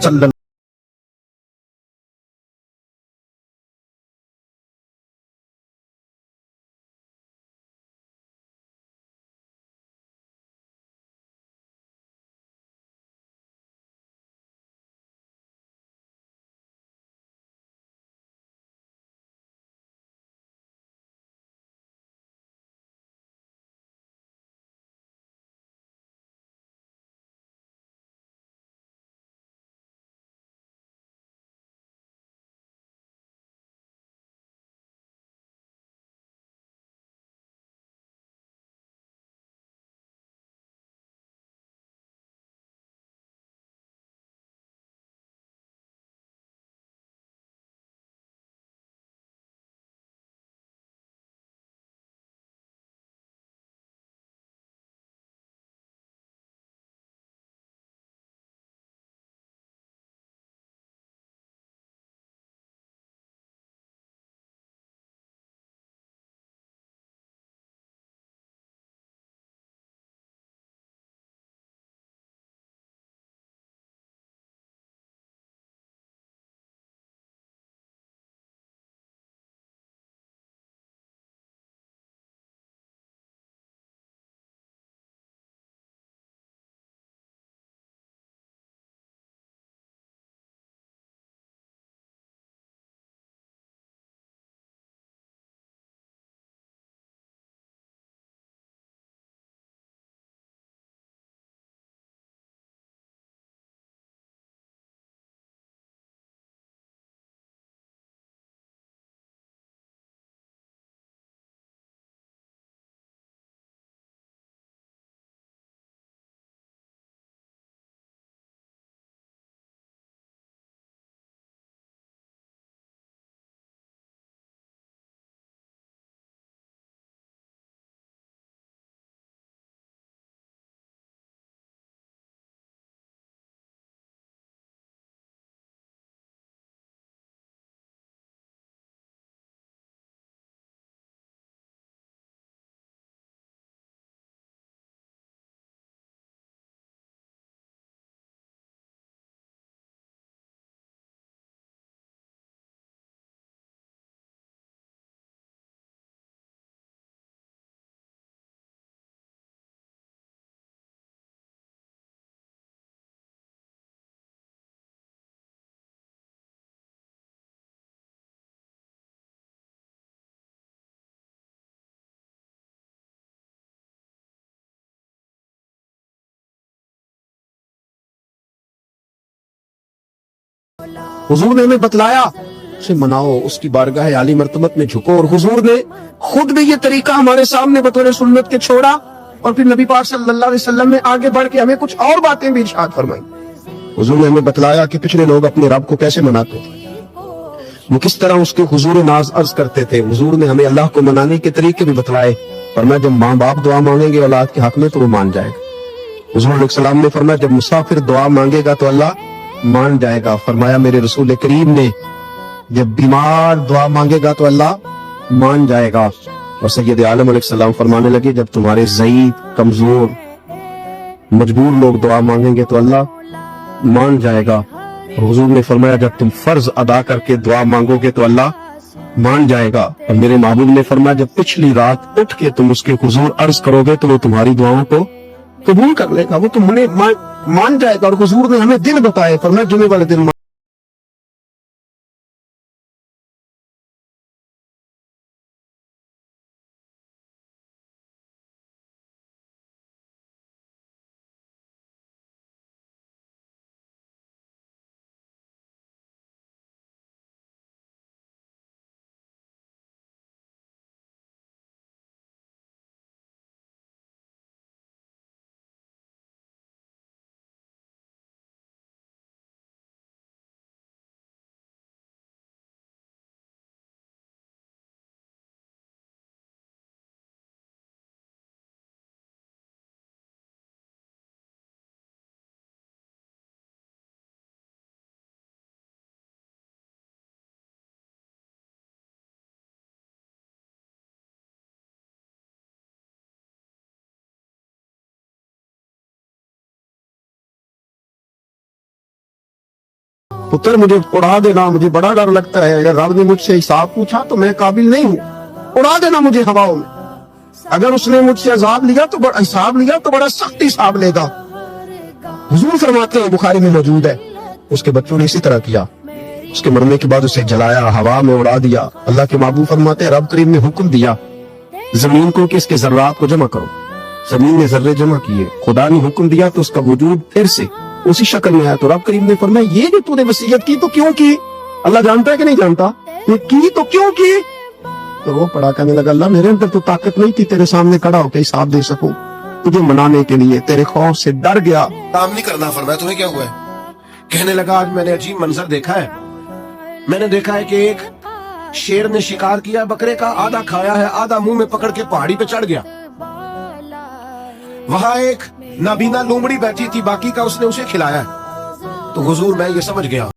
सल्लल्लाहु हुजूर ने हमें बतलाया, उसे मनाओ, उसकी बारगाह आली मर्तबत में झुको। और हुजूर ने खुद भी ये तरीका हमारे सामने बतौर सुन्नत के छोड़ा, और फिर नबी पाक सल्लल्लाहु अलैहि वसल्लम ने आगे बढ़ के हमें कुछ और बातें भी इरशाद फरमाई। हुजूर ने हमें बतलाया कि पिछले लोग अपने रब को कैसे मनाते थे, वो किस तरह उसके हुजूर नाज अर्ज करते थे। हुजूर ने हमें अल्लाह को मनाने के तरीके भी बतलाए। फरमाया जब माँ बाप दुआ मांगेंगे औलाद के हक में तो वो मान जाएगा। हुजूर अलैहि सलाम ने फरमाया जब मुसाफिर दुआ मांगेगा तो अल्लाह मान जाएगा। फरमाया मेरे रसूल करीम ने जब बीमार दुआ मांगेगा तो अल्लाह मान जाएगा। और सैयद आलम अलैहिस्सलाम फरमाने लगे जब तुम्हारे ज़ईफ, कमजोर, मजबूर लोग दुआ मांगेंगे तो अल्लाह मान जाएगा। और हुजूर ने फरमाया जब तुम फर्ज अदा करके दुआ मांगोगे तो अल्लाह मान जाएगा। और मेरे महबूब ने फरमाया जब पिछली रात उठ के तुम उसके हुजूर अर्ज करोगे तो वो तुम्हारी दुआओं को कबूल कर लेगा, वो तुम्हें मान जाएगा। और हुजूर ने हमें दिन बताए, फरमाया जुमे वाले दिन पुत्र मुझे उड़ा देना, मुझे बड़ा डर लगता है, अगर रब ने मुझसे हिसाब पूछा तो मैं काबिल नहीं हूँ, उड़ा देना मुझे हवाओं में। अगर उसने मुझसे अजाब लिया तो हिसाब लिया तो बड़ा सख्त हिसाब लेगा। हुजूर फरमाते हैं, बुखारी में मौजूद है, उसके बच्चों ने इसी तरह किया। उसके मरने के बाद उसे जलाया, हवा में उड़ा दिया। अल्लाह के महबूब फरमाते हैं, रब करीम ने हुक्म दिया जमीन को कि इसके जर्रात को जमा करो। जमीन ने जर्रे जमा किए। खुदा ने हुक्म दिया तो उसका वजूद फिर से उसी शक्ल में आया। तो रब करीम ने फरमाया, ये जो तूने वसीयत की तो क्यों की? अल्लाह जानता है कि नहीं जानता? ये की तो क्यों की? तो वो पड़ा कहने लगा, अल्लाह मेरे अंदर तो ताकत नहीं थी तेरे सामने खड़ा होकर हिसाब दे सकूं, तुझे मनाने के लिए तेरे खौफ से डर गया, काम नहीं करना। फरमाया, तुम्हें क्या हुआ है? कहने लगा, आज मैंने अजीब मंजर देखा है। मैंने देखा है कि एक शेर ने शिकार किया बकरे का, आधा खाया है, आधा मुंह में पकड़ के पहाड़ी पे चढ़ गया। वहां एक नाबीना लोमड़ी बैठी थी, बाकी का उसने उसे खिलाया है। तो हुजूर मैं ये समझ गया